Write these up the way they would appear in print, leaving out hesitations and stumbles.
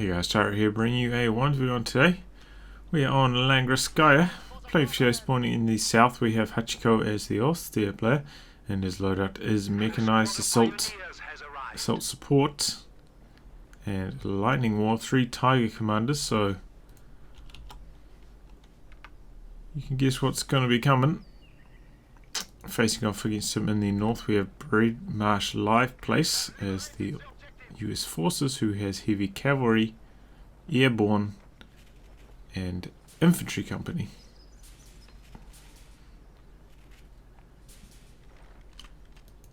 Hey guys, Tyler here, bringing you a one video on today. We are on Langreskaya, playing for show spawning in the south. We have Hachiko as the austere player, and his loadout is mechanized assault support, and lightning war, 3 tiger commanders, so you can guess what's going to be coming. Facing off against him in the north, we have BreadMarshLivePlace as the US forces, who has heavy cavalry, airborne, and infantry company.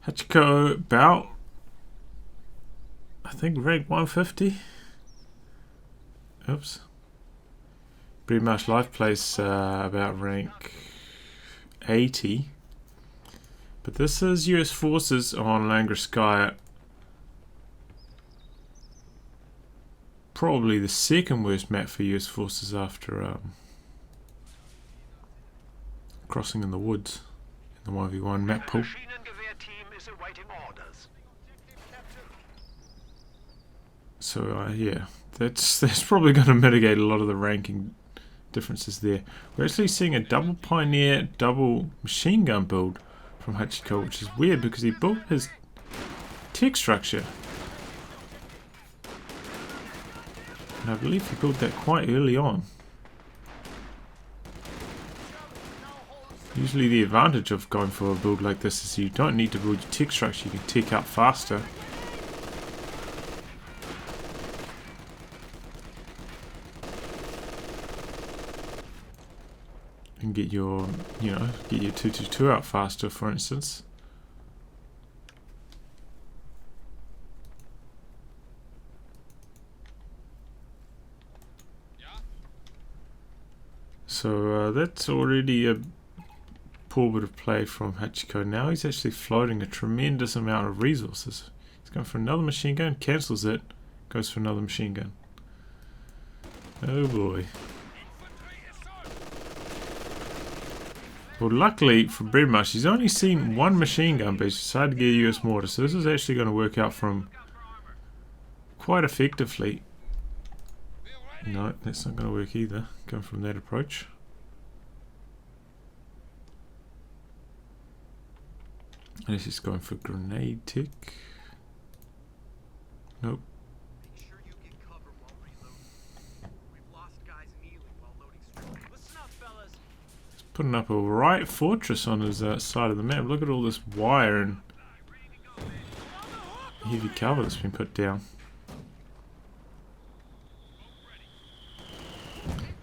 Hachiko about, I think, rank 150. Oops. BreadMarshLivePlace about rank 80. But this is US forces on Langreskaya. Probably the second worst map for US forces after crossing in the woods in the 1v1 map pool. So yeah, that's probably going to mitigate a lot of the ranking differences there. We're actually seeing a double Pioneer, double machine gun build from Hachiko, which is weird because he built his tech structure. And I believe he built that quite early on. Usually the advantage of going for a build like this is you don't need to build your tech structure, you can tech up faster. And get your, get your 222 out faster, for instance. So that's already a poor bit of play from Hachiko. Now he's actually floating a tremendous amount of resources. He's going for another machine gun, cancels it, goes for another machine gun. Oh boy. Well, luckily for BreadMarsh, he's only seen one machine gun, but he's decided to get a US mortar, so this is actually going to work out for him quite effectively. No, that's not going to work either, going from that approach. Unless he's going for grenade tick. Nope. He's putting up a right fortress on his side of the map. Look at all this wire and heavy cover that's been put down.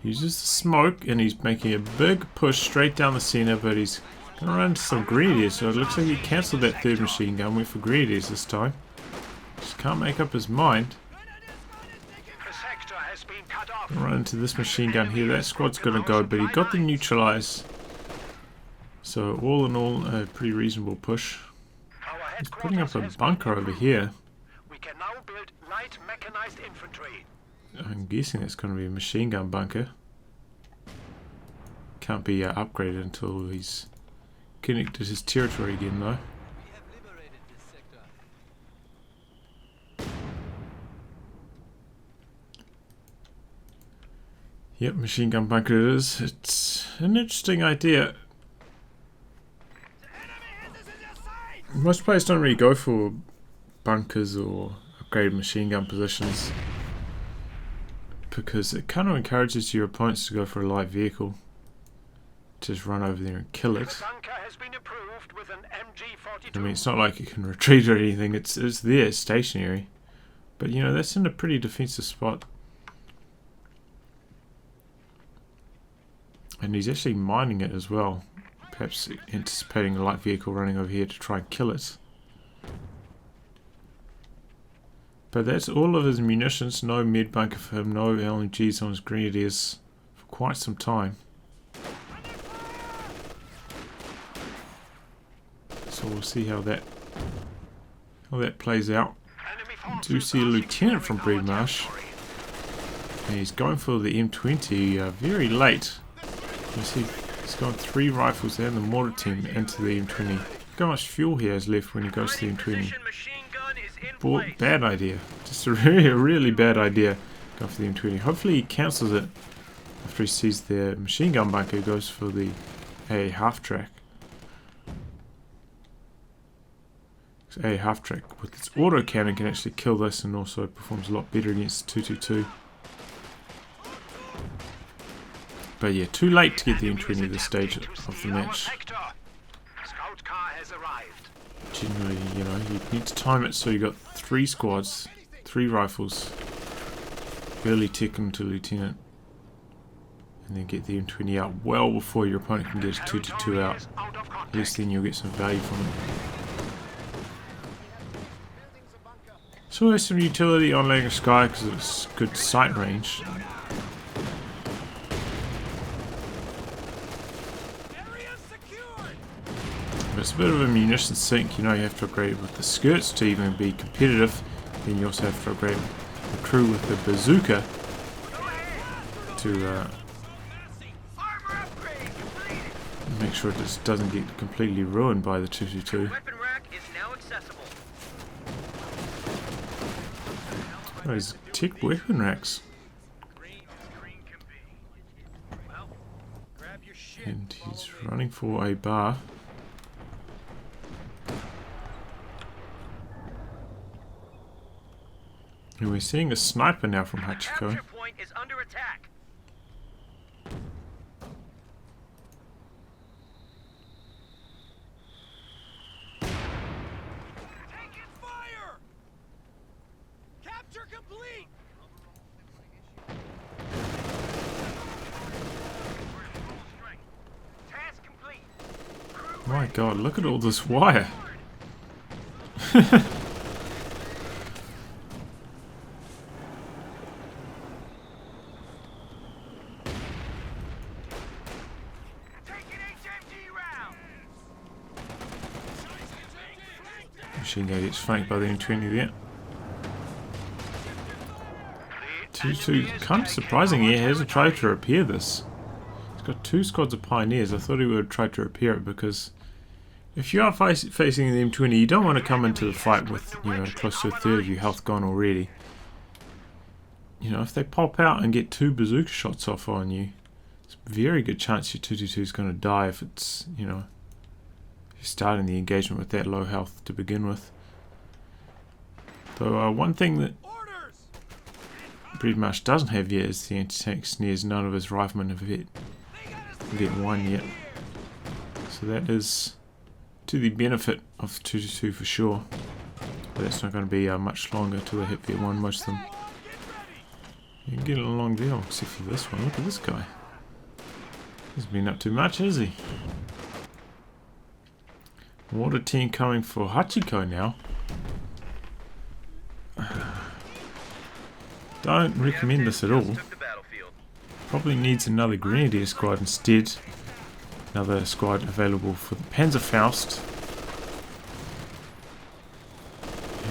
Uses the smoke and he's making a big push straight down the center, but he's going to run into some grenadiers, so it looks like he cancelled that third machine gun, went for grenadiers this time. Just can't make up his mind. Run into this machine gun here, that squad's going to go, but he got them neutralized. So all in all, a pretty reasonable push. He's putting up a bunker over here. We can now build light mechanized infantry. I'm guessing it's going to be a machine gun bunker. Can't be upgraded until he's connected his territory again, though. Yep, machine gun bunker it is. It's an interesting idea. Most players don't really go for bunkers or upgraded machine gun positions, because it kind of encourages your opponents to go for a light vehicle. Just run over there and kill it. I mean, it's not like you can retreat or anything, it's there, stationary. But that's in a pretty defensive spot. And he's actually mining it as well. Perhaps anticipating a light vehicle running over here to try and kill it. But that's all of his munitions, no med bunker for him, no LMGs on his grenadiers for quite some time. So we'll see how that plays out. We do see a lieutenant from BreadMarsh, and he's going for the M20 very late. You see he's got 3 rifles there and the mortar team into the M20. Look how much fuel he has left when he goes to the M20. Bad idea. Just a really bad idea. Go for the M20. Hopefully he cancels it after he sees the machine gun bunker. Goes for the A half track. A half track with its auto cannon can actually kill this, and also performs a lot better against 222. But yeah, too late to get the M20 at this stage of the match. Generally, you know, you need to time it so you got 3 squads, 3 rifles, early tick them to lieutenant, and then get the M20 out well before your opponent can get his 222 out. At least then you'll get some value from it. So there's some utility on Langreskaya because it's good sight range. But it's a bit of a munition sink. You know, you have to upgrade with the skirts to even be competitive. Then you also have to upgrade the crew with the bazooka to make sure it just doesn't get completely ruined by the 222. Oh, he's tech weapon racks. And he's running for a bar. And we're seeing a sniper now from Hachiko. My god, look at all this wire. Machine gun gets flanked by the M20 there. 2-2, kind of surprising he hasn't tried to repair this. He's got 2 squads of pioneers. I thought he would try to repair it, because if you are facing the M20, you don't want to come into the fight with, you know, close to a third of your health gone already. You know, if they pop out and get 2 bazooka shots off on you, it's a very good chance your 222 is going to die if it's, you know, if you're starting the engagement with that low health to begin with. Though one thing that BreadMarsh doesn't have yet is the anti-tank snares. None of his riflemen have hit 1 yet. So that is to the benefit of 222 for sure. But that's not going to be much longer till they hit Viet 1, most of them. You can get along there, except for this one. Look at this guy. He's been up too much, has he? Water team coming for Hachiko now. Don't recommend this at all. Probably needs another Grenadier squad instead. Another squad available for the Panzerfaust.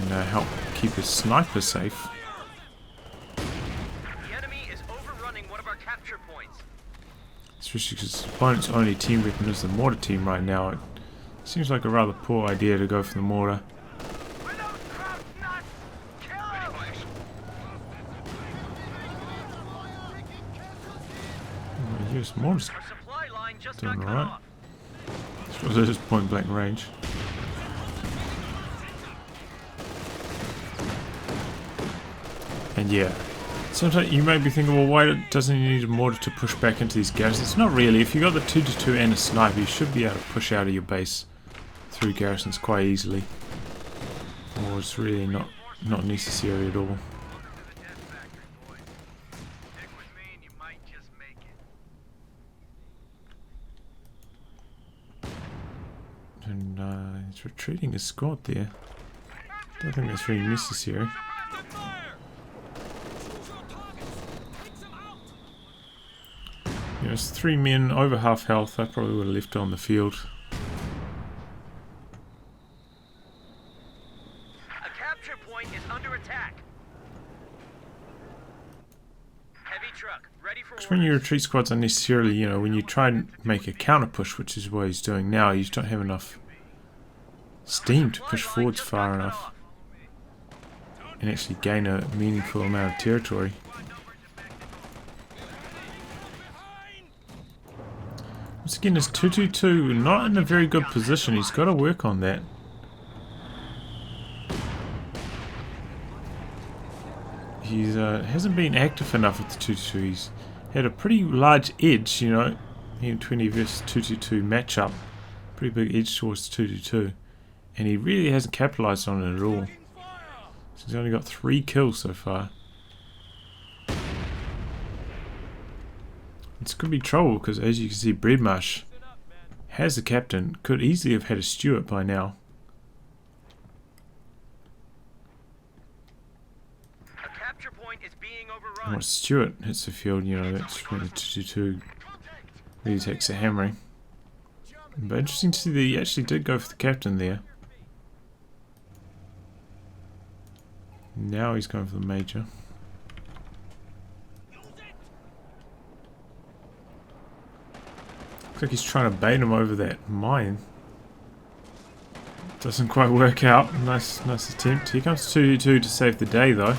And help keep his sniper safe. The enemy is overrunning one of our capture points. Especially because his opponent's only team weapon is the mortar team right now. It seems like a rather poor idea to go for the mortar. Yes, mortar's doing alright. So this is point blank range. And yeah, sometimes you may be thinking, well, why doesn't he need a mortar to push back into these garrisons? Not really. If you got the 2-2 and a sniper, you should be able to push out of your base through garrisons quite easily. Or it's really not necessary at all. And he's retreating his squad there. Don't think that's really necessary. Yeah, it's 3 men over half health. I probably would have left on the field. A capture point is under attack. Heavy truck ready for Because when you retreat squads unnecessarily, you know, when you try and make a counter push, which is what he's doing now, you just don't have enough steam to push forwards far enough and actually gain a meaningful amount of territory. Once again, it's 222, not in a very good position. He's got to work on that. He hasn't been active enough with the 222. He's had a pretty large edge, you know, M20 versus 222 matchup. Pretty big edge towards the 222. And he really hasn't capitalized on it at all. So he's only got 3 kills so far. This could be trouble because, as you can see, BreadMarsh has the captain. Could easily have had a Stewart by now. A capture point is being overrun. And once Stewart hits the field, you know, that's when the 222 really takes a hammering. But interesting to see that he actually did go for the captain there. Now he's going for the major. Looks like he's trying to bait him over that mine. Doesn't quite work out. Nice attempt. Here comes 222 to save the day though.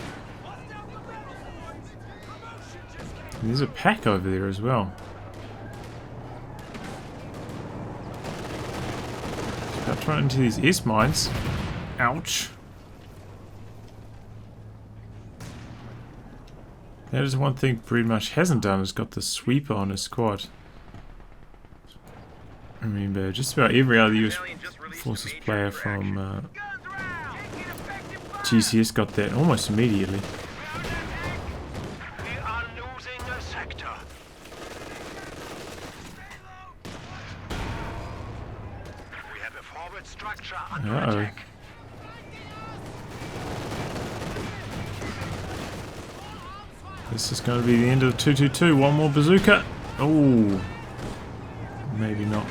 And there's a pack over there as well. Start running into these S mines. Ouch. That is one thing BreadMarsh hasn't done, is got the sweeper on his squad. I mean, but just about every other US Forces player from GCS got that almost immediately. We are losing a sector. We have a forward structure under attack. This is going to be the end of the 222. One more bazooka. Oh, maybe not.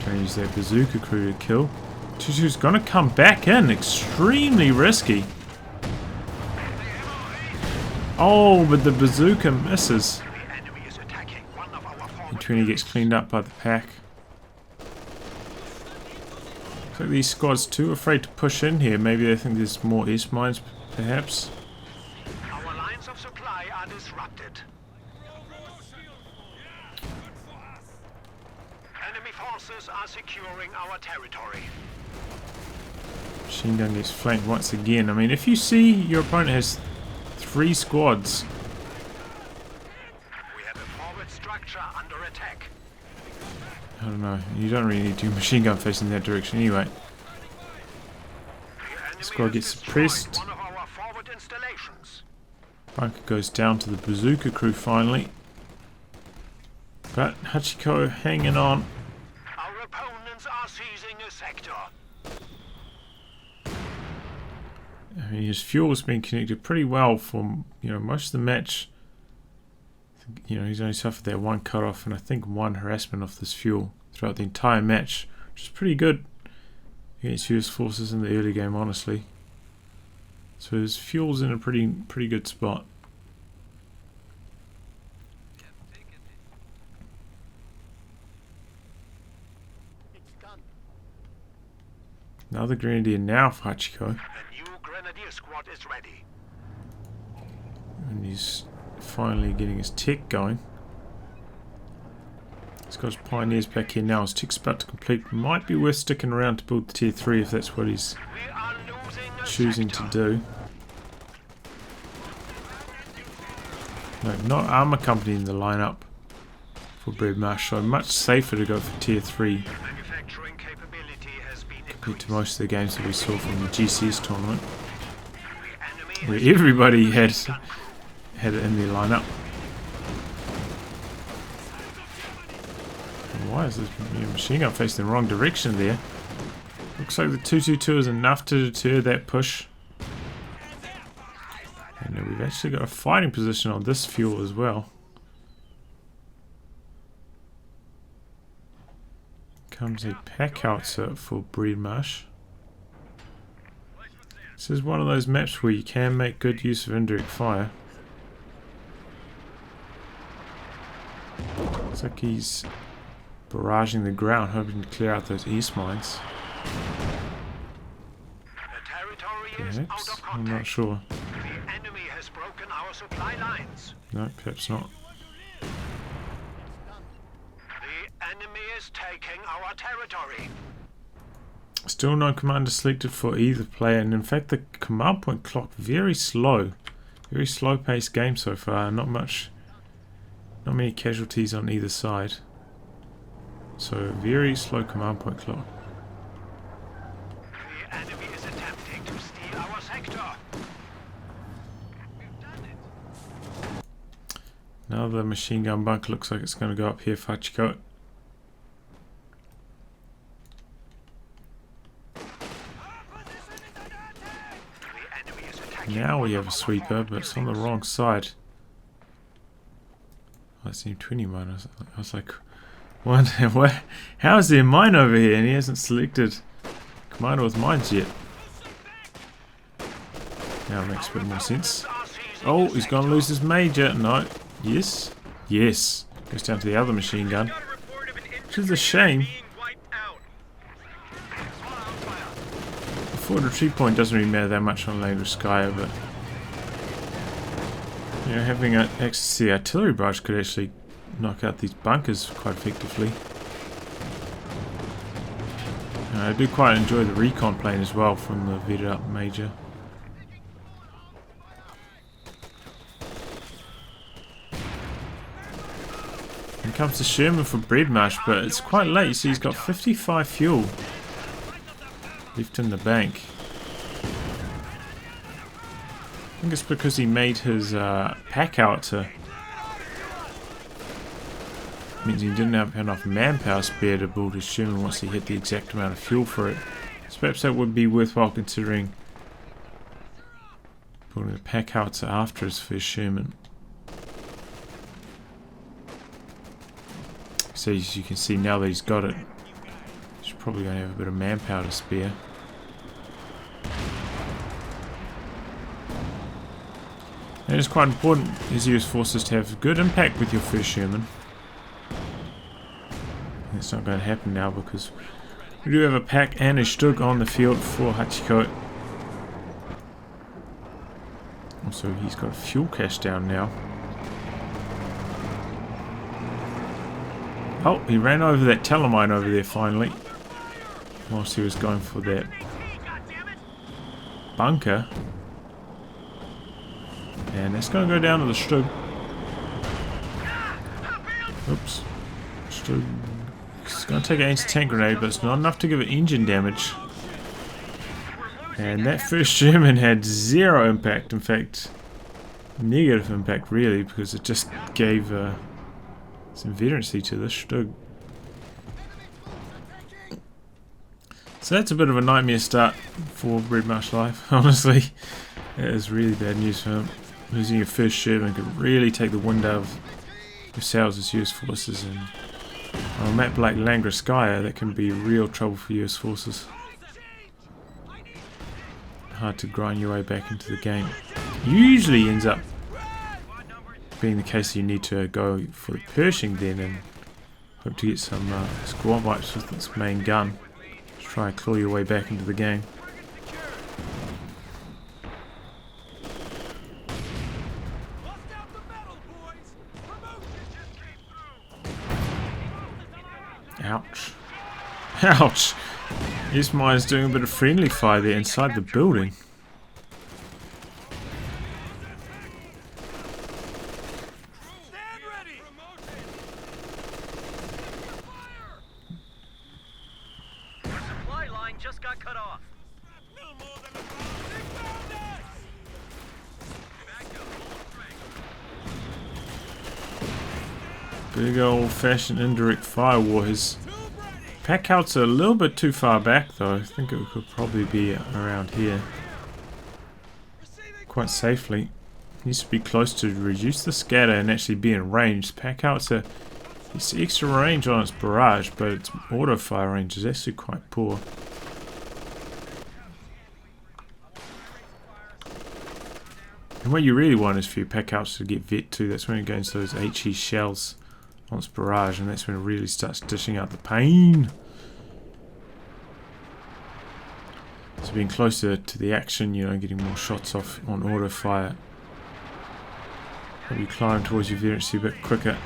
Trying to use that bazooka crew to kill. 222's going to come back in. Extremely risky. Oh, but the bazooka misses. And 20 gets cleaned up by the pack. Looks like these squads too afraid to push in here. Maybe they think there's more S mines, perhaps. Our lines of supply are disrupted. Enemy forces are securing our territory. Machine gun gets flanked once again. I mean, if you see your opponent has 3 squads. We have a forward structure under attack. I don't know. You don't really need to machine gun facing that direction anyway. The squad gets suppressed. One of our forward installations. Bunker goes down to the bazooka crew finally. But Hachiko hanging on. Our opponents are seizing a sector. I mean, his fuel's been connected pretty well for, you know, most of the match. You know, he's only suffered that 1 cut-off and I think 1 harassment off this fuel throughout the entire match, which is pretty good against US forces in the early game, honestly. So his fuel's in a pretty good spot. Another grenadier now for Hachiko. The new grenadier squad is ready. And he's finally getting his tech going. He's got his pioneers back here now. His tech's about to complete. Might be worth sticking around to build the tier 3 if that's what he's choosing to do. No, not armor company in the lineup for BreadMarsh, so much safer to go for tier 3 compared to most of the games that we saw from the GCS tournament, where everybody had it in their lineup. Why is this machine gun facing the wrong direction there? Looks like the 222 is enough to deter that push. And we've actually got a fighting position on this fuel as well. Comes a pack howitzer for BreadMarsh. This is one of those maps where you can make good use of indirect fire. Looks like he's barraging the ground, hoping to clear out those east mines. Perhaps? I'm not sure. The enemy has broken our supply lines. No, perhaps not. The enemy is taking our territory. Still no commander selected for either player, and in fact the command point clock very slow. Very slow paced game so far, not many casualties on either side. So very slow command point clock. The enemy is attempting to steal our sector. We've done it. Now the machine gun bunker looks like it's going to go up here for Hachiko. Now we have a sweeper, but it's on the wrong side. I see 20 mine. I was like, what? How is there a mine over here? And he hasn't selected commander with mines yet. Now it makes a bit more sense. Oh, he's going to lose his major. No. Yes. Yes. Goes down to the other machine gun. Which is a shame. The forward retreat point doesn't really matter that much on Langreskaya, but you know, having access to the artillery barrage could actually knock out these bunkers quite effectively. And I do quite enjoy the recon plane as well from the vetted up major. Here comes the Sherman for BreadMarsh, but it's quite late. You see he's got 55 fuel left in the bank. I think it's because he made his pack out to... means he didn't have enough manpower spare to build his Sherman once he hit the exact amount of fuel for it. So perhaps that would be worthwhile considering building a pack out after his first Sherman. So as you can see now that he's got it, he's probably going to have a bit of manpower to spare. And it's quite important as US forces to have good impact with your first Sherman. That's not going to happen now because we do have a pack and a Stug on the field for Hachiko. Also, he's got fuel cache down now. Oh, he ran over that telemine over there finally. Whilst he was going for that bunker. And that's going to go down to the Stug. Oops. Stug. It's going to take an anti-tank grenade, but it's not enough to give it engine damage. And that first Sherman had zero impact. In fact, negative impact really, because it just gave some veterancy to this Stug. So that's a bit of a nightmare start for BreadMarshLive. Honestly, it is really bad news for him. Losing your first Sherman could really take the wind out of yourselves as US forces, and on a map like Langreskaya that can be real trouble for US forces. Hard to grind your way back into the game. Usually ends up being the case that you need to go for the Pershing then and hope to get some squad wipes with its main gun to try and claw your way back into the game. Ouch. Ouch! This mine's doing a bit of friendly fire there inside the building. Supply line just got cut off. Big old-fashioned indirect fire war. His pack outs are a little bit too far back though. I think it could probably be around here. Quite safely. Needs to be close to reduce the scatter and actually be in range. Pack outs are... it's extra range on its barrage, but its auto fire range is actually quite poor. And what you really want is for your pack outs to get vet too. That's when it goes into those HE shells on its barrage, and that's when it really starts dishing out the pain. So being closer to the action, you know, getting more shots off on auto fire Probably climb towards your veterancy a bit quicker.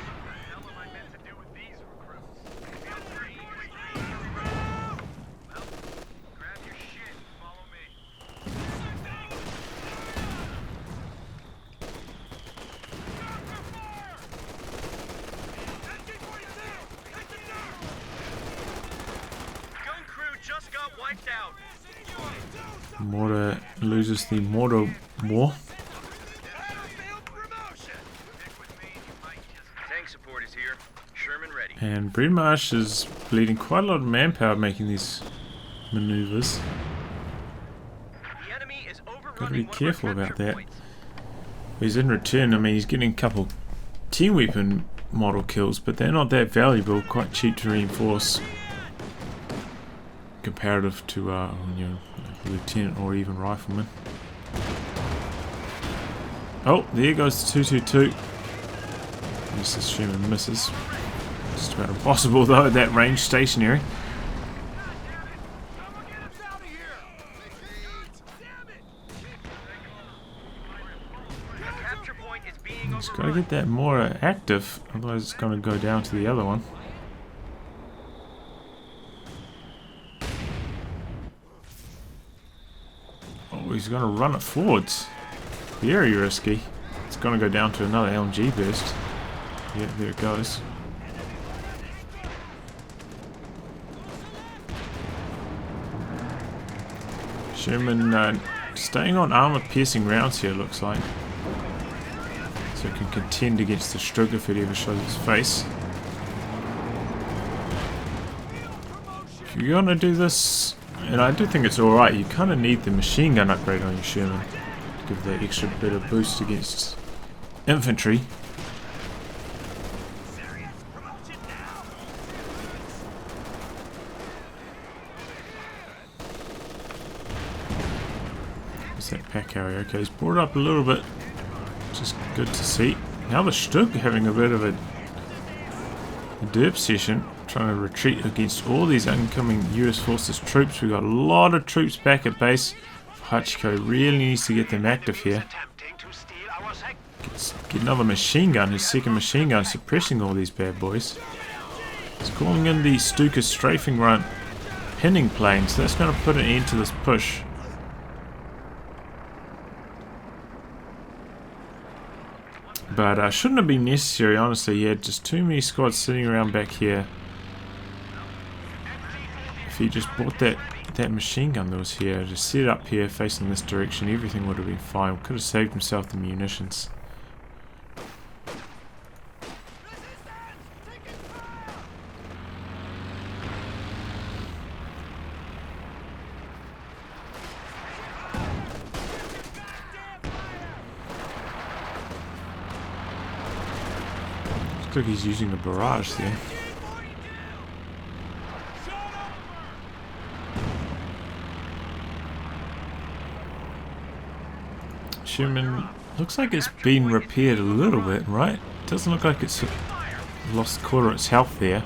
Mortar loses the mortar war. And BreadMarsh is bleeding quite a lot of manpower making these maneuvers. Got to be careful about that. He's in return, I mean, he's getting a couple team weapon model kills, but they're not that valuable, quite cheap to reinforce comparative to you know, lieutenant or even rifleman. Oh, there goes the 222. This is Sherman misses. Just about impossible though at that range, stationary. He's got to get that more active, otherwise it's going to go down to the other one. Oh, he's going to run it forwards. Very risky. It's going to go down to another LMG burst. Yeah, there it goes. Sherman staying on armor-piercing rounds here, looks like. So it can contend against the Strug if it ever shows its face. If you're going to do this, and I do think it's alright, you kind of need the machine gun upgrade on your Sherman to give that extra bit of boost against infantry. That pack carrier. Okay, he's brought it up a little bit, which is good to see. Now the Stug having a bit of a derp session, trying to retreat against all these incoming US Forces troops. We've got a lot of troops back at base. Hachiko really needs to get them active here. Get another machine gun, his second machine gun, suppressing all these bad boys. He's calling in the Stuka strafing run pinning plane, so that's going to put an end to this push. But shouldn't have been necessary, honestly. He had just too many squads sitting around back here. If he just bought that machine gun that was here, just set it up here facing this direction, everything would have been fine. Could have saved himself the munitions. Looks like he's using a barrage there. Sherman looks like it's been repaired a little bit, right? Doesn't look like it's lost a quarter of its health there.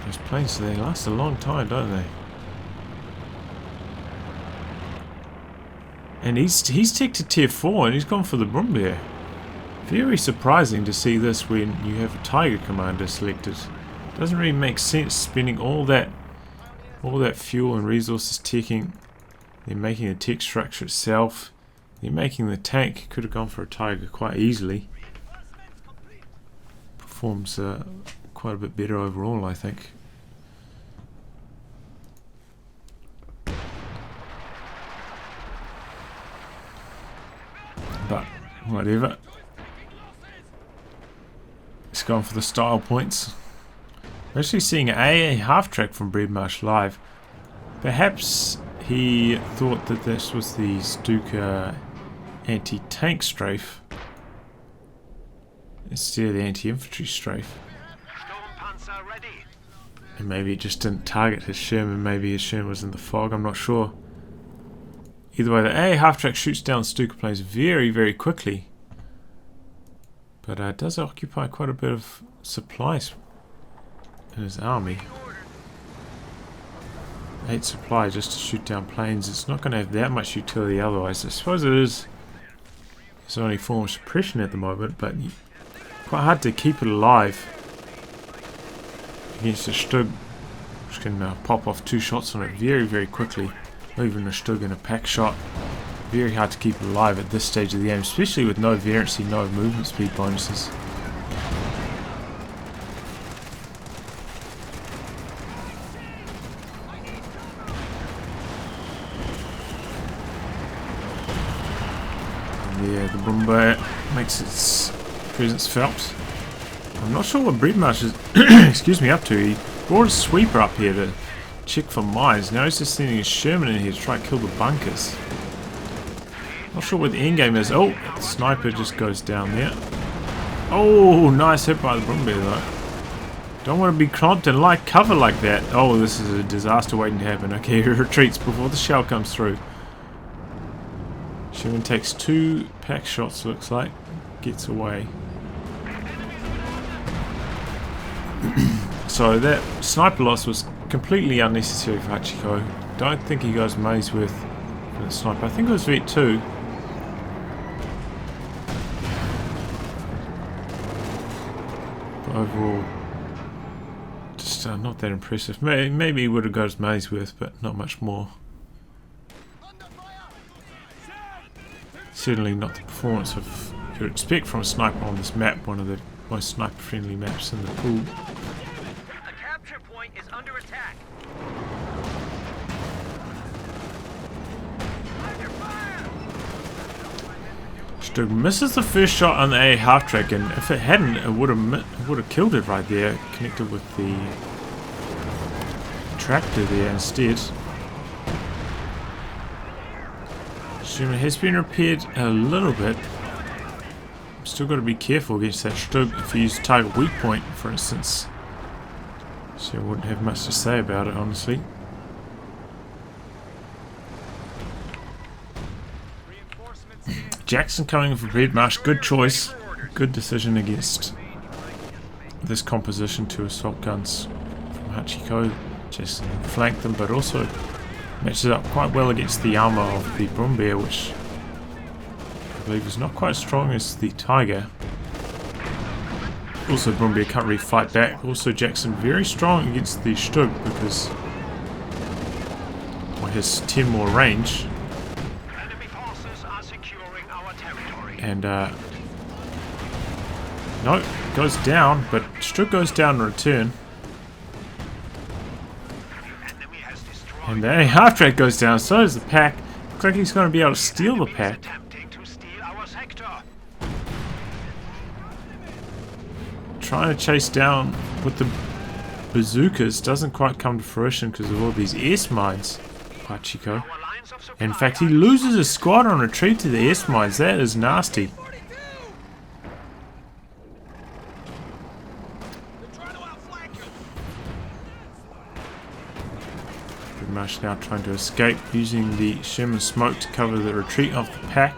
Those planes, they last a long time, don't they? And he's ticked to tier 4 and he's gone for the Brumbear. Very surprising to see this when you have a Tiger commander selected. Doesn't really make sense spending all that fuel and resources teching. They're making the tech structure itself. They're making the tank. Could have gone for a Tiger quite easily. Performs quite a bit better overall, I think. But whatever. It's gone for the style points. We're actually seeing a half track from BreadMarsh Live. Perhaps he thought that this was the Stuka anti-tank strafe instead of the anti-infantry strafe. And maybe it just didn't target his Sherman. Maybe his Sherman was in the fog. I'm not sure. Either way, the A half track shoots down Stuka planes very, very quickly. But it does occupy quite a bit of supplies in his army. 8 supply just to shoot down planes. It's not going to have that much utility otherwise. I suppose it is. It's only form of suppression at the moment, but quite hard to keep it alive against a Stug, which can pop off 2 shots on it very, very quickly. Or even a Stug and a pack shot. Very hard to keep it alive at this stage of the game, especially with no variancy, no movement speed bonuses. Yeah, the Bomber makes its presence felt. I'm not sure what BreadMarsh is excuse me, up to. He brought a sweeper up here to check for mines. Now he's just sending a Sherman in here to try to kill the bunkers. Not sure what the endgame is. Oh, the sniper just goes down there. Oh, nice hit by the Bomber though. Don't want to be clomped and like cover like that. Oh, this is a disaster waiting to happen. Okay, he retreats before the shell comes through. Sherman takes 2 pack shots, looks like. Gets away. So that sniper loss was completely unnecessary for Hachiko. Don't think he goes money's worth for the sniper. I think it was Vet 2. But overall, just not that impressive. Maybe he would have got his money's worth, but not much more. Certainly not the performance of you'd expect from a sniper on this map, one of the most sniper-friendly maps in the pool. The capture point is under attack. Stug misses the first shot on the A half track, and if it hadn't, it would have killed it right there, connected with the tractor there instead. Sherman has been repaired a little bit. Still got to be careful against that Stug. If you use target weak point, for instance, so I wouldn't have much to say about it, honestly. Jackson coming in for BreadMarsh. Good choice. Good decision against this composition. 2 assault guns from Hachiko. Just flanked them, but also matches up quite well against the armor of the Brumbear, which I believe is not quite as strong as the Tiger. Also, Brumbear can't really fight back. Also, Jackson very strong against the Stug because he has 10 more range. Enemy forces are securing our territory. And no, goes down, but Stug goes down in return. Enemy has destroyed. And the half track goes down, so does the pack. Looks like he's going to be able to steal the pack. Attempting to steal our sector. Trying to chase down with the bazookas doesn't quite come to fruition because of all these S mines. Hachiko. Our lines of supply In fact, he loses his squad on retreat to the S mines. That is nasty. BreadMarsh now trying to escape using the Sherman smoke to cover the retreat of the pack.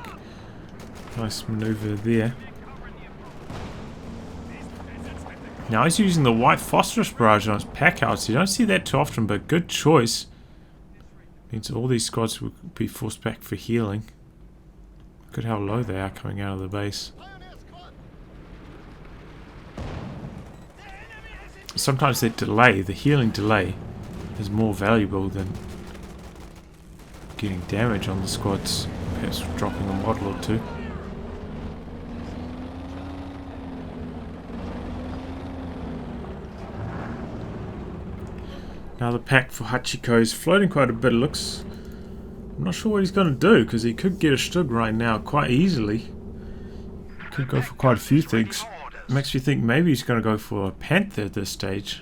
Nice maneuver there. Now he's using the white phosphorus barrage on his pack house. You don't see that too often, but good choice. Means all these squads will be forced back for healing. Look at how low they are coming out of the base. Sometimes that delay, the healing delay, is more valuable than getting damage on the squads, perhaps dropping a model or two. Now the pack for Hachiko is floating quite a bit. It looks, I'm not sure what he's going to do because he could get a Stug right now quite easily. Could go for quite a few things. Makes me think maybe he's going to go for a Panther at this stage.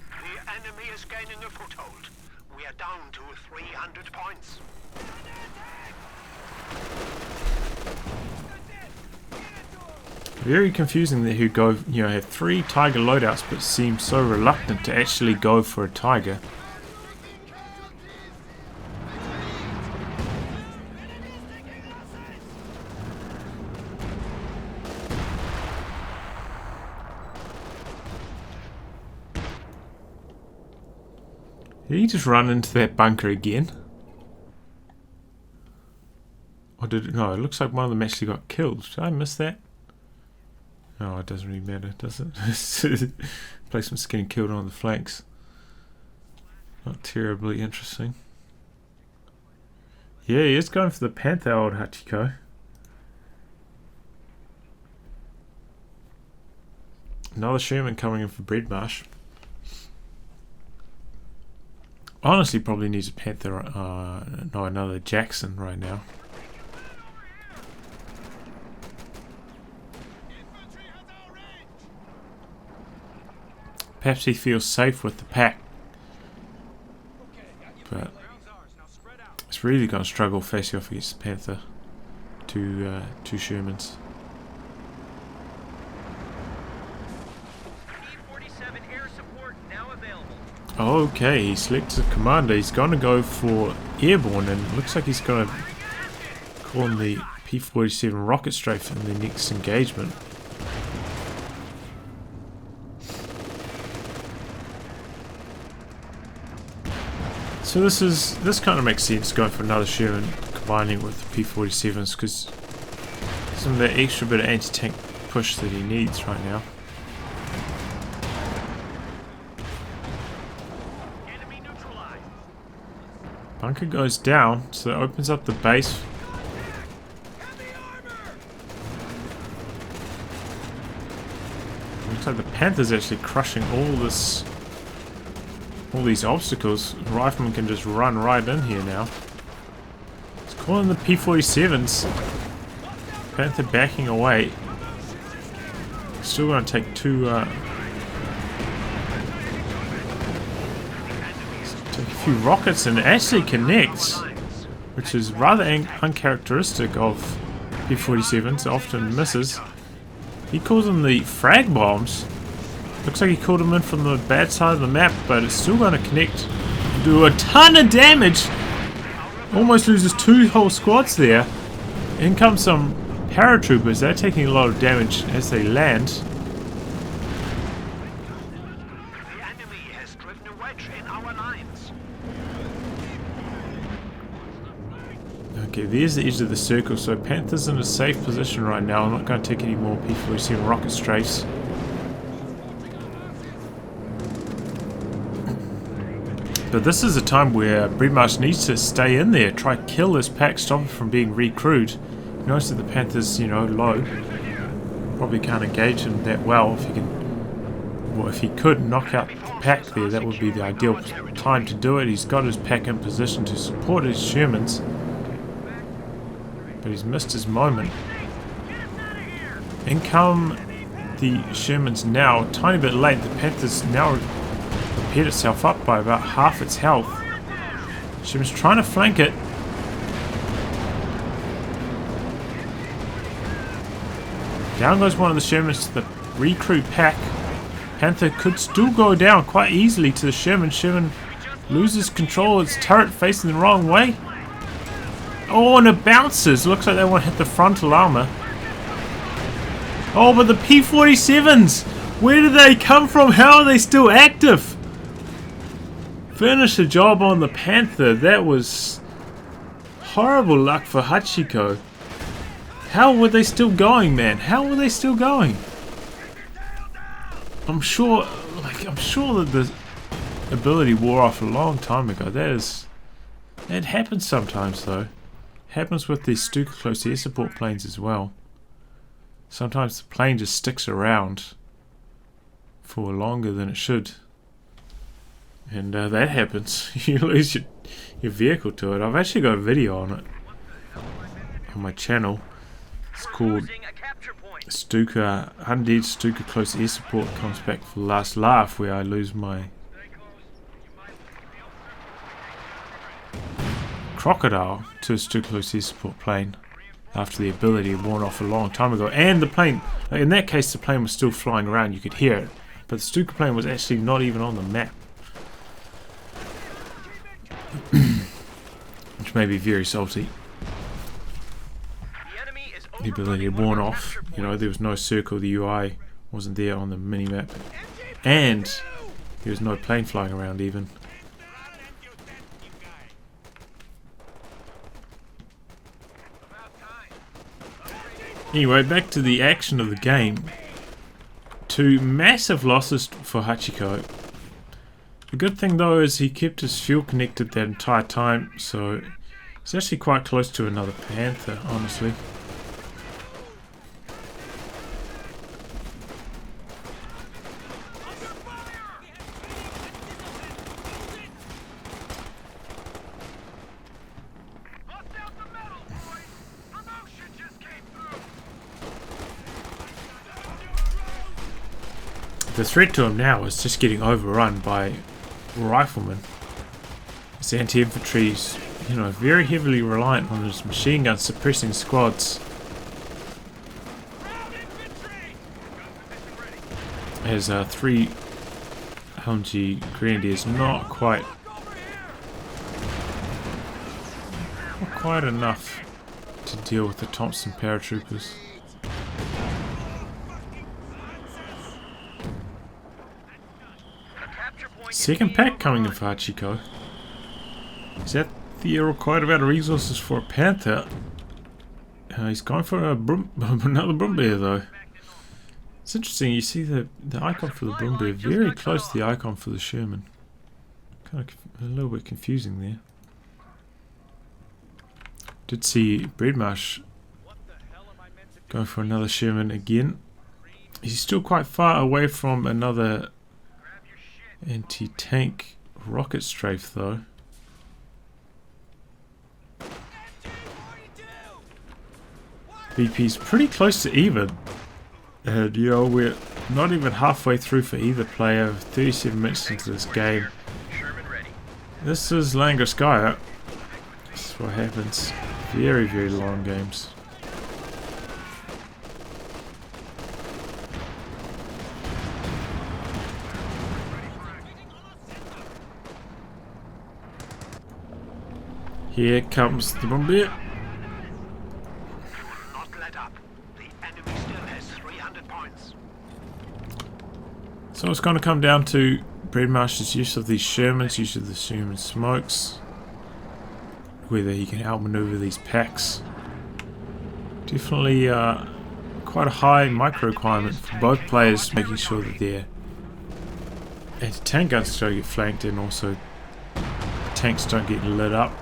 The enemy is gaining a foothold. We are down to 300 points. Very confusing that he'd go, have 3 Tiger loadouts but seem so reluctant to actually go for a Tiger. Did he just run into that bunker again? Or did it? No, it looks like one of them actually got killed. Did I miss that? No, it doesn't really matter, does it? Placement's getting killed on the flanks. Not terribly interesting. Yeah, he is going for the Panther, old Hachiko. Another Sherman coming in for BreadMarsh. Honestly, probably needs a Panther. No, another Jackson right now. Perhaps he feels safe with the pack. But it's really going to struggle facing off against the Panther. Two Shermans. Okay, he selects a commander. He's going to go for airborne, and it looks like he's going to call on the P-47 rocket strafe in the next engagement. So this kind of makes sense, going for another Sherman, combining with the P-47s, because some of that extra bit of anti-tank push that he needs right now. Bunker goes down, so it opens up the base. Looks like the Panther's actually crushing all these obstacles. The rifleman can just run right in here now. It's calling the P-47s. Panther backing away. Still going to take a few rockets, and it actually connects, which is rather uncharacteristic of P-47s. Often misses. He calls them the frag bombs. Looks like he called them in from the bad side of the map, but it's still going to connect, do a ton of damage. Almost loses two whole squads there. In come some paratroopers. They're taking a lot of damage as they land. Okay, there's the edge of the circle, so Panther's in a safe position right now. I'm not going to take any more P-47 rocket strafes. But this is a time where BreadMarsh needs to stay in there, try to kill this pack, stop it from being recrewed. Notice that the Panther's, low. Probably can't engage him that well. If he can, well, if he could knock out the pack there, that would be the ideal time to do it. He's got his pack in position to support his Shermans, but he's missed his moment. In come the Shermans now, a tiny bit late. The Panther's now repaired itself up by about half its health. Sherman's trying to flank it. Down goes one of the Shermans to the recruit pack. Panther could still go down quite easily to the Sherman. Sherman loses control of its turret, facing the wrong way. Oh, and it bounces. Looks like they want to hit the frontal armor. Oh, but the P-47s! Where did they come from? How are they still active? Finish the job on the Panther. That was horrible luck for Hachiko. How were they still going, man? How were they still going? I'm sure that the ability wore off a long time ago. That happens sometimes, though. Happens with the Stuka close air support planes as well. Sometimes the plane just sticks around for longer than it should, and that happens. You lose your vehicle to it. I've actually got a video on it on my channel. It's called Stuka Undead Stuka Close Air Support comes back for the last laugh, where I lose my crocodile to a Stuka Close Air Support plane after the ability had worn off a long time ago. And the plane, in that case, the plane was still flying around. You could hear it, but the Stuka plane was actually not even on the map, which may be very salty. The ability had worn off. There was no circle. The UI wasn't there on the mini-map, and there was no plane flying around even. Anyway, back to the action of the game. 2 massive losses for Hachiko. The good thing though is he kept his fuel connected that entire time, so he's actually quite close to another Panther, honestly. The threat to him now is just getting overrun by riflemen. His anti-infantry's, very heavily reliant on his machine gun suppressing squads. As 3 LMG Grenadiers not quite enough to deal with the Thompson paratroopers. Second pack coming in for Hachiko. Is that the required amount of resources for a Panther? He's going for another Brumbeer though. It's interesting, you see the icon for the Brumbeer very close to the icon for the Sherman. Kind of a little bit confusing there. Did see BreadMarsh go for another Sherman again. He's still quite far away from another anti-tank rocket strafe though. VP's pretty close to even. And we're not even halfway through for either player. 37 minutes into this game. This is Langreskaya. This is what happens. Very, very long games. Here comes the Brumbeer. Not let up. The enemy still has 300 points. So it's going to come down to BreadMarsh's use of these Shermans, use of the Sherman smokes, whether he can outmaneuver these packs. Definitely quite a high micro requirement for both players, making sure that their anti-tank guns don't get flanked and also tanks don't get lit up.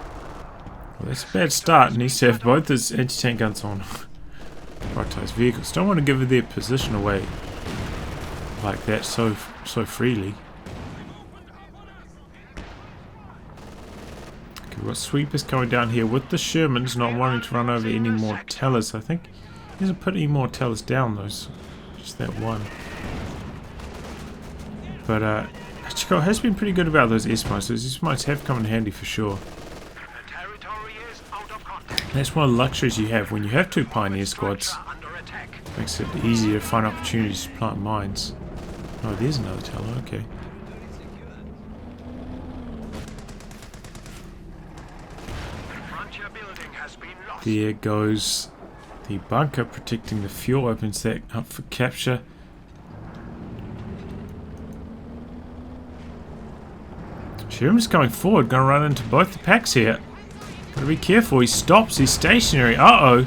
Well, that's a bad start. Needs to have both his anti-tank guns on prioritized vehicles. Don't want to give their position away like that so freely. Okay, we've got sweepers coming down here with the Shermans, not wanting to run over any more tellers. I think he hasn't put any more tellers down though, so just that one. But Hachiko has been pretty good about those S-mites. Those S-mites have come in handy for sure. That's one of the luxuries you have when you have 2 Pioneer squads. Makes it easier to find opportunities to plant mines. Oh, there's another teller, okay. There goes the bunker protecting the fuel, opens that up for capture. Sherman's coming forward, gonna run into both the packs here. Gotta be careful, he stops, he's stationary. Uh-oh.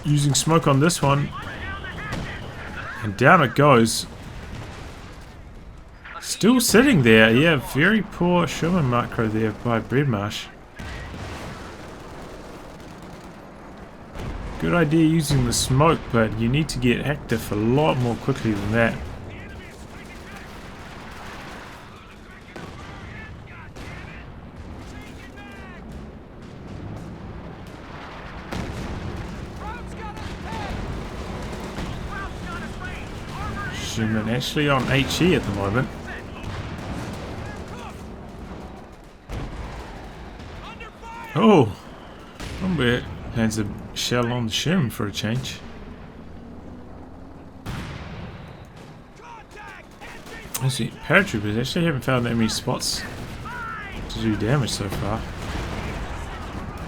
Using smoke on this one. And down it goes. Still sitting there. Yeah, very poor Sherman macro there by BreadMarsh. Good idea using the smoke, but you need to get active a lot more quickly than that. Sherman actually on HE at the moment. Oh! Brumbeer lands a shell on the Sherman for a change. Actually, paratroopers actually haven't found that many spots to do damage so far.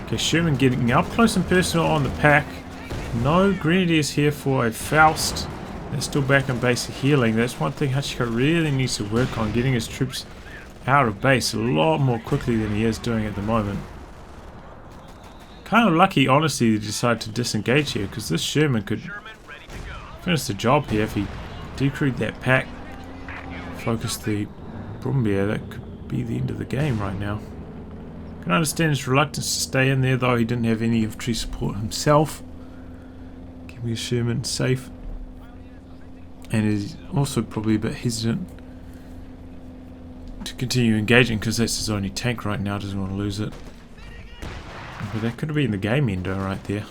Okay, Sherman getting up close and personal on the pack. No Grenadiers here for a Faust. They're still back in base healing. That's one thing Hachiko really needs to work on, getting his troops out of base a lot more quickly than he is doing at the moment. Kind of lucky, honestly, they decided to disengage here, because this Sherman could finish the job here if he decrewed that pack, focused the Brumbia. That could be the end of the game right now. Can understand his reluctance to stay in there, though he didn't have any infantry support himself. Keeping his Sherman safe. And is also probably a bit hesitant to continue engaging because that's his only tank right now, doesn't want to lose it. But that could have been the game ender right there.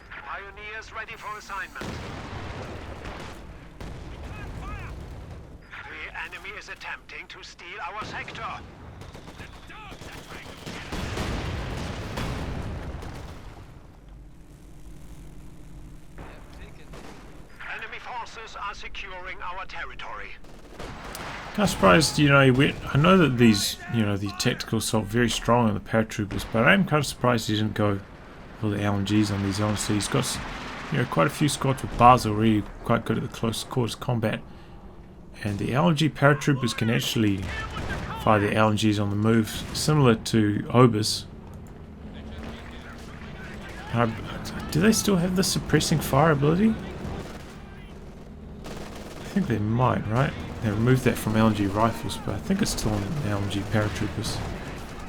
Pioneers ready for assignment. The enemy is attempting to steal our sector. Enemy forces are securing our territory. Kind of surprised, you know, I know that these, you know, the tactical assault very strong on the paratroopers, but I am kind of surprised he didn't go for the LMGs on these. Honestly, he's got, you know, quite a few squads with bars already, quite good at the close quarters combat, and the LMG paratroopers can actually fire the LMGs on the move, similar to Obers. Do they still have the suppressing fire ability? I think they might, right? They removed that from LMG rifles, but I think it's still on LMG paratroopers,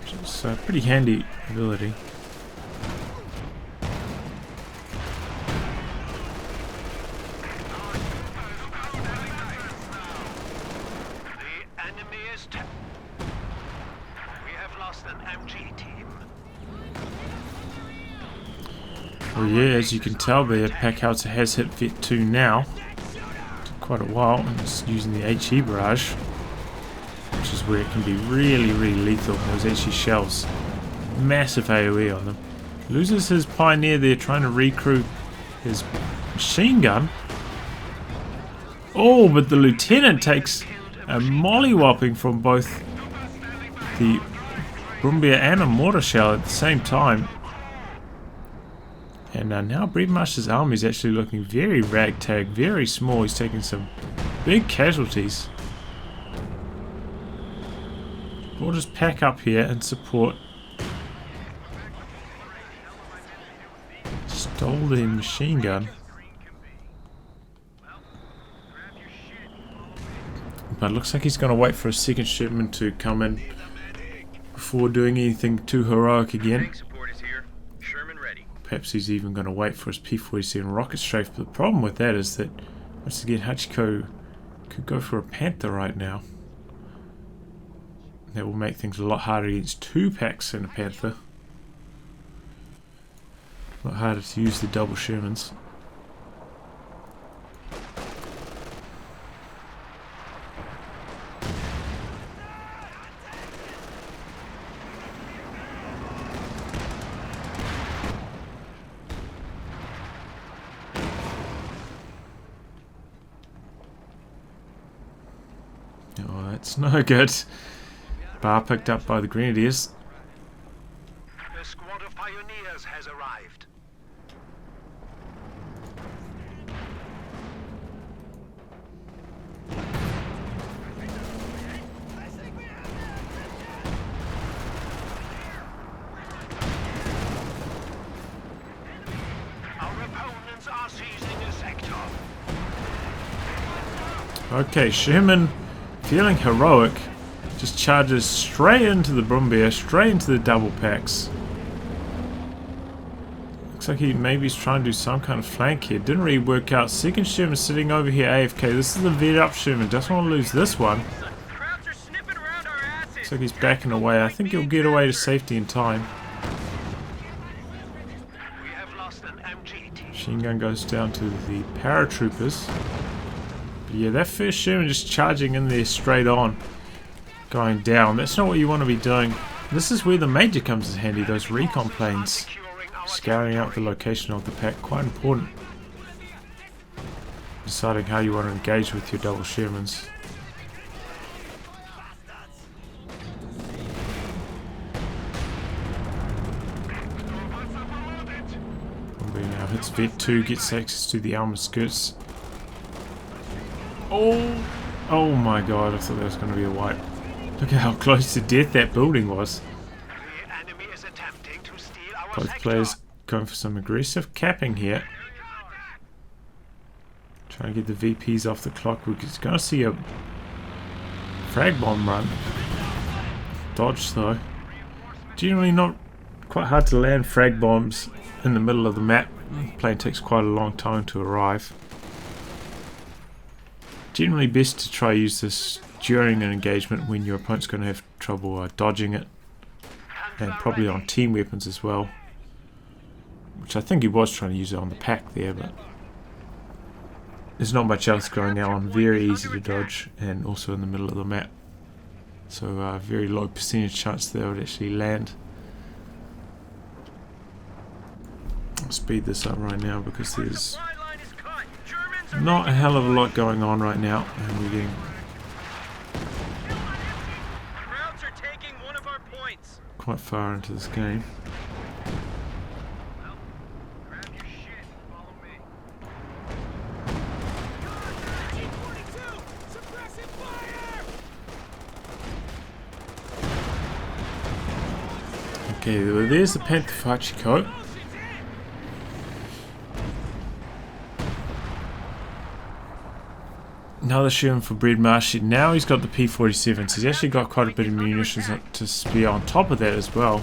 which is a pretty handy ability. The enemy is we have lost an MG team. Well, yeah, as you can tell, the pack howitzer has hit Vet 2 now. Quite a while, and it's using the HE barrage, which is where it can be really, really lethal. There's actually shells, massive AoE on them. Loses his pioneer there, trying to recruit his machine gun. Oh, but the lieutenant takes a mollywhopping from both the Brumbia and a mortar shell at the same time. And now BreadMarsh's army is actually looking very ragtag, very small. He's taking some big casualties. We'll just pack up here and support. Stole the machine gun. But it looks like he's going to wait for a second shipment to come in before doing anything too heroic again. Perhaps he's even going to wait for his P-47 rocket strafe, but the problem with that is that, once again, Hachiko could go for a Panther right now. That will make things a lot harder against two packs in a Panther. A lot harder to use the double Shermans. Oh, that's no good. Bar picked up by the Grenadiers. The squad of pioneers has arrived. Our opponents are seizing a sector. Okay, Sherman, feeling heroic, just charges straight into the Brumbia, straight into the double packs. Looks like he maybe is trying to do some kind of flank here. Didn't really work out. Second Sherman sitting over here AFK. This is the vet up Sherman. Doesn't want to lose this one. Looks like he's backing away. I think he'll get away to safety in time. We have lost an MG team. Machine gun goes down to the paratroopers. But yeah, that first Sherman just charging in there straight on. Going down. That's not what you want to be doing. This is where the Major comes in handy. Those recon planes. Scouring out the location of the pack. Quite important. Deciding how you want to engage with your double Shermans. Now hits Vet 2, gets access to the armored skirts. Oh my god, I thought that was going to be a wipe. Look at how close to death that building was. The enemy is attempting to steal our Both sector. players going for some aggressive capping here. Trying to get the VPs off the clock. We're just going to see a frag bomb run. Dodge though. Generally not quite hard to land frag bombs in the middle of the map. The plane takes quite a long time to arrive. Generally best to try use this during an engagement when your opponent's going to have trouble dodging it. And probably on team weapons as well. Which I think he was trying to use it on the pack there, but there's not much else going on. Very easy to dodge and also in the middle of the map. So very low percentage chance they would actually land. I'll speed this up right now because there's not a hell of a lot going on right now, and we're getting quite far into this game. Okay, well, there's the Panther for Hachiko. Another Sherman for BreadMarsh. Now he's got the P-47s. He's actually got quite a bit of munitions to be on top of that as well.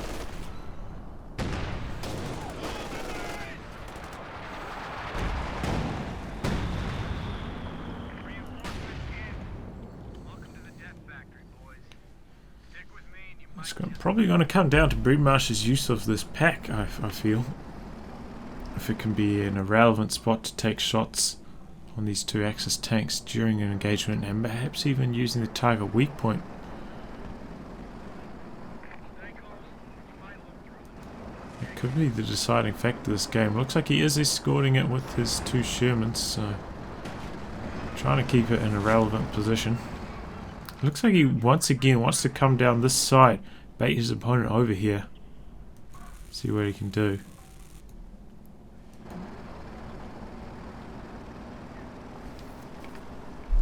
It's probably going to come down to BreadMarsh's use of this pack, I feel. If it can be in a relevant spot to take shots on these two Axis tanks during an engagement, and perhaps even using the target weak point. It could be the deciding factor of this game. Looks like he is escorting it with his two Shermans, so trying to keep it in a relevant position. Looks like he once again wants to come down this side, bait his opponent over here, see what he can do.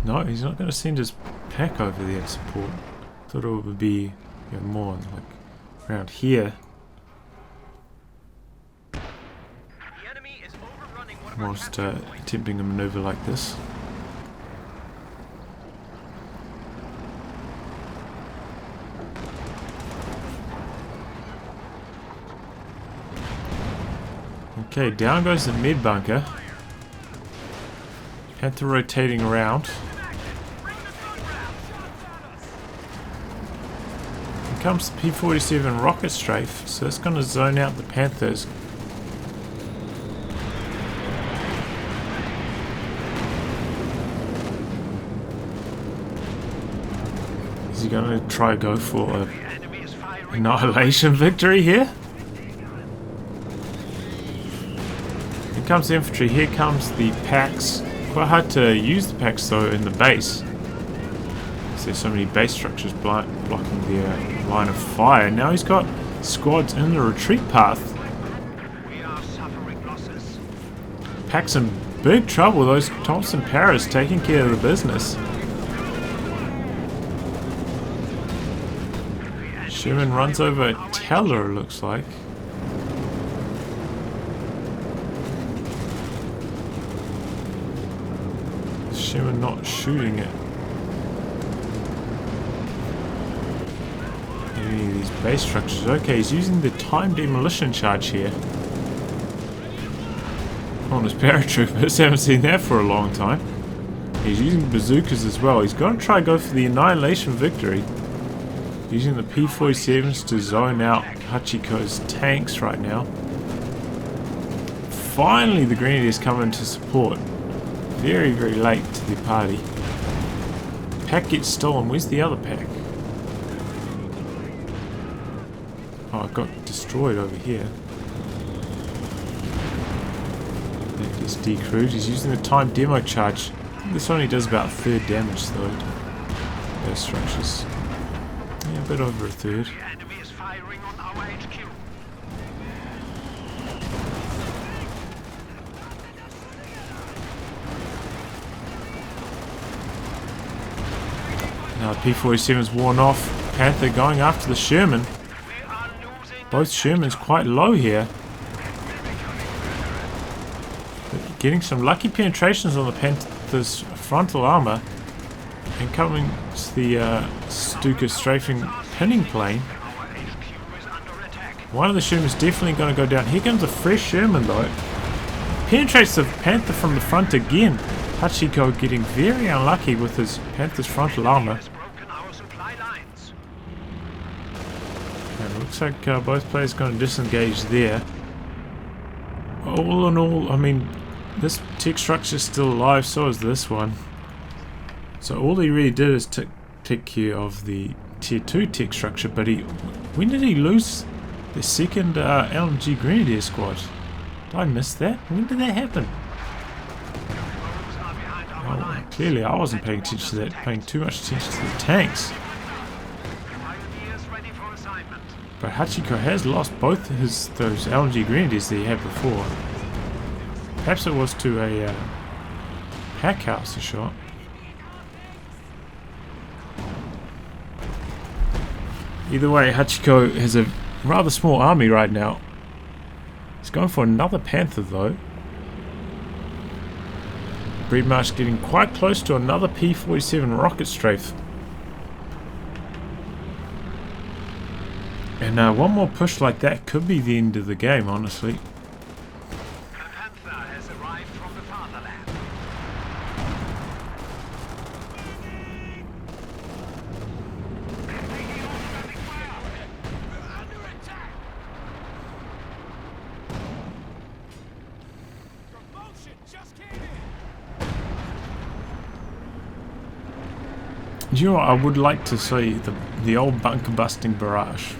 No, he's not going to send his pack over there to support. Thought it would be more like around here. Whilst attempting a maneuver like this. Okay, down goes the mid bunker. Panther rotating around. Here comes the P-47 rocket strafe, so it's going to zone out the Panthers. Is he going to try go for an annihilation victory here? Here comes the infantry, here comes the packs. Quite hard to use the packs though in the base. There's so many base structures blocking the line of fire. Now he's got squads in the retreat path. Packs in big trouble. Those Thompson Paras taking care of the business. Sherman runs over Teller, looks like. Sherman not shooting it. Any of these base structures. Okay, he's using the time demolition charge here on his paratroopers. Haven't seen that for a long time. He's using bazookas as well. He's going to try to go for the annihilation victory. Using the P-47s to zone out Hachiko's tanks right now. Finally the Grenadiers come in to support. Very, very late to the party. Pack gets stolen. Where's the other pack? Oh, it got destroyed over here. It is decrewed. He's using the time demo charge. I think this only does about a third damage though. Those structures. Yeah, a bit over a third. The enemy is firing on our HQ. Now P-47's worn off. Panther going after the Sherman. Both Shermans quite low here. But getting some lucky penetrations on the Panther's frontal armor. Incoming the Stuka strafing pinning plane. One of the Shermans definitely going to go down. Here comes a fresh Sherman though. Penetrates the Panther from the front again. Hachiko getting very unlucky with his Panther's frontal armor. And it looks like both players going to disengage there. All in all, I mean, this tech structure is still alive, so is this one. So all he really did is take care of the tier 2 tech structure, but when did he lose the second LMG Grenadier squad? Did I miss that? When did that happen? Oh, clearly I wasn't paying attention to that, paying too much attention to the tanks. But Hachiko has lost both those LMG Grenadiers that he had before. Perhaps it was to a pack house shot. Either way, Hachiko has a rather small army right now. He's going for another Panther though. BreadMarsh getting quite close to another P-47 rocket strafe. And one more push like that could be the end of the game, honestly. You know what, I would like to see the old bunker busting barrage.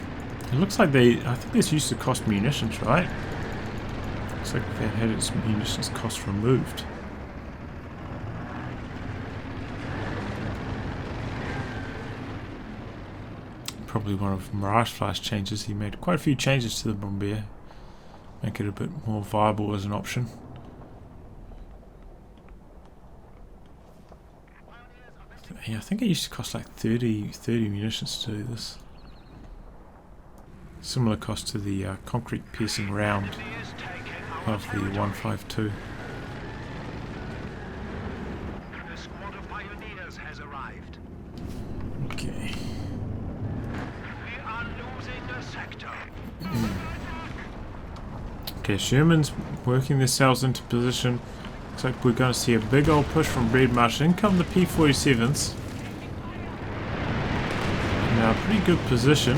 It looks like I think this used to cost munitions, right? Looks like they had its munitions cost removed. Probably one of Mirage Flash changes. He made quite a few changes to the Bombardier. Make it a bit more viable as an option. Yeah, I think it used to cost like 30 munitions to do this. Similar cost to the concrete piercing round of the 152. Okay. Okay, Sherman's working themselves into position. Looks like we're going to see a big old push from BreadMarsh. In come the P-47s. Now, pretty good position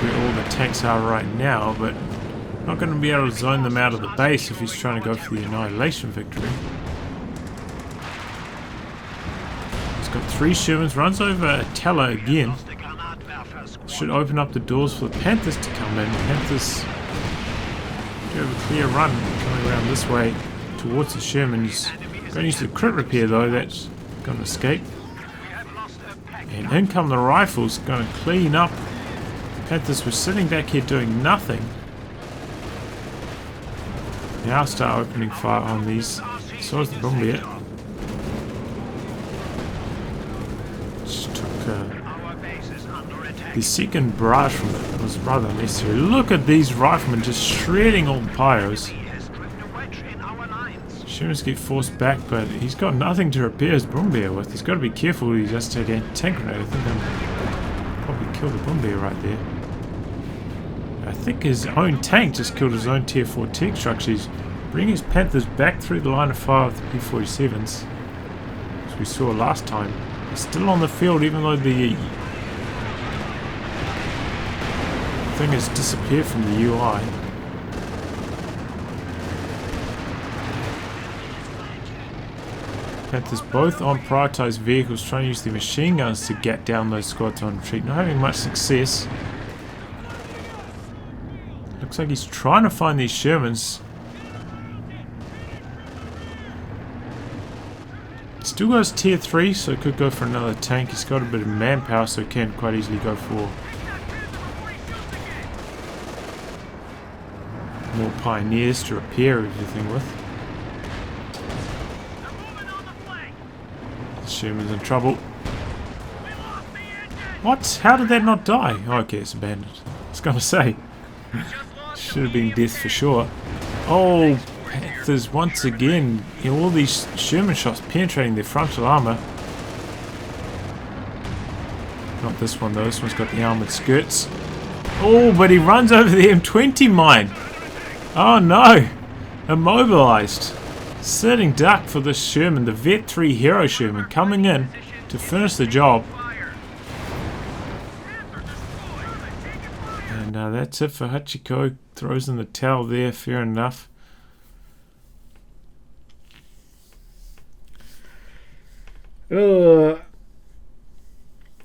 where all the tanks are right now, but not going to be able to zone them out of the base if he's trying to go for the annihilation victory. He's got 3 Shermans, runs over a Teller again. Should open up the doors for the Panthers to come in. Panthers do have a clear run coming around this way towards the Sherman. He's going to use the crit repair though, that's going to escape. And in come the rifles, going to clean up. Panthers were sitting back here doing nothing. Now start opening fire on these. So is the Bombardier. Just took the second barrage from it was rather unnecessary. Look at these riflemen just shredding all the pyros. Shermans get forced back, but he's got nothing to repair his Bombardier with. He's got to be careful he just take a tank grenade. I think he'll probably kill the Bombardier right there. I think his own tank just killed his own tier 4 tech structure. He's bringing his Panthers back through the line of fire of the P-47s, as we saw last time. They're still on the field even though the thing has disappeared from the UI. Panthers both on prioritized vehicles trying to use the machine guns to get down those squads on retreat. Not having much success. Looks like he's trying to find these Shermans. Still goes tier 3, so could go for another tank. He's got a bit of manpower, so he can quite easily go for more pioneers to repair everything with. Sherman's in trouble. What? How did that not die? Oh, okay, it's abandoned. I was going to say. Should have been death for sure. Oh, Panthers once again. You know, all these Sherman shots penetrating their frontal armor. Not this one though. This one's got the armored skirts. Oh, but he runs over the M20 mine. Oh no. Immobilized. Sitting duck for this Sherman. The Vet 3 Hero Sherman coming in to finish the job. And that's it for Hachiko. Throws in the towel there. Fair enough.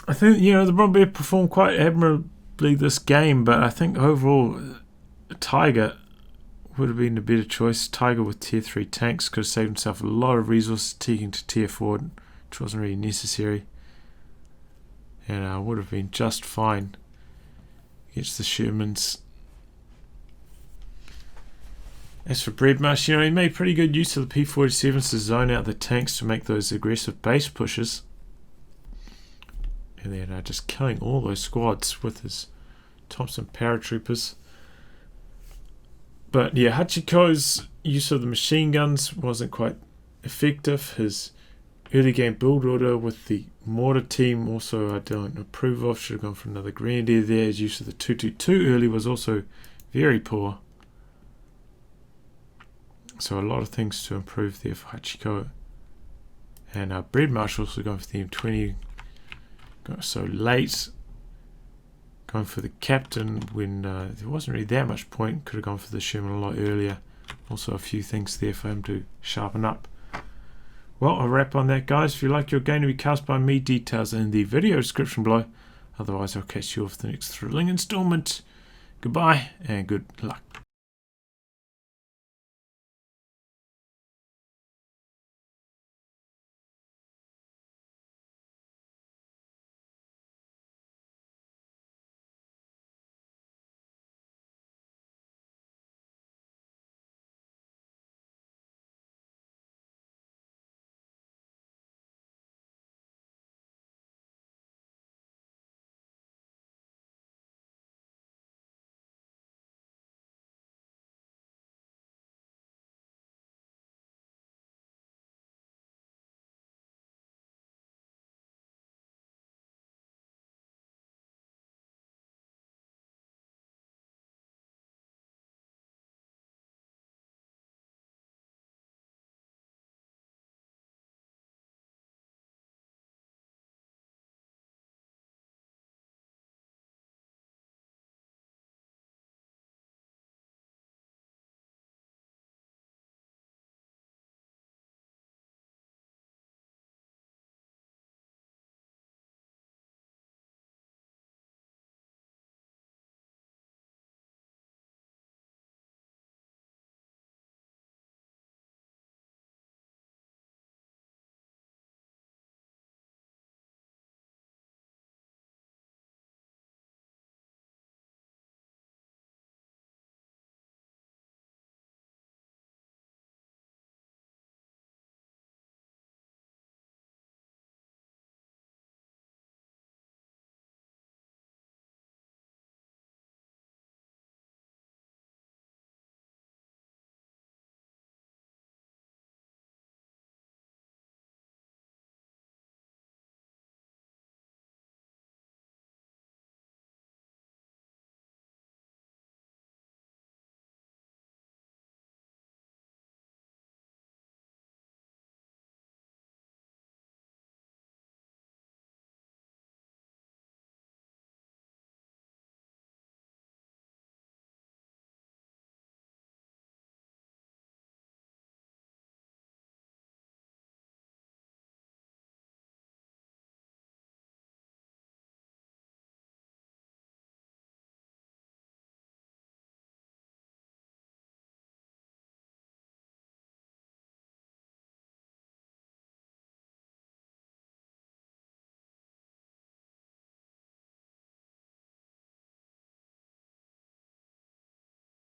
I think, you know, the Brombear performed quite admirably this game, but I think overall Tiger would have been a better choice. Tiger with tier 3 tanks could have saved himself a lot of resources taking to tier 4, which wasn't really necessary, and would have been just fine against the Shermans. As for BreadMarsh, you know, he made pretty good use of the P-47s to zone out the tanks to make those aggressive base pushes. And then just killing all those squads with his Thompson paratroopers. But yeah, Hachiko's use of the machine guns wasn't quite effective. His early game build order with the mortar team also I don't approve of. Should have gone for another grenadier there. His use of the 222 early was also very poor. So a lot of things to improve there for Hachiko. And BreadMarsh also going for the M20. Got so late. Going for the captain when there wasn't really that much point. Could have gone for the Sherman a lot earlier. Also a few things there for him to sharpen up. Well, I'll wrap on that, guys. If you like your game to be cast by me, details are in the video description below. Otherwise, I'll catch you off the next thrilling installment. Goodbye and good luck.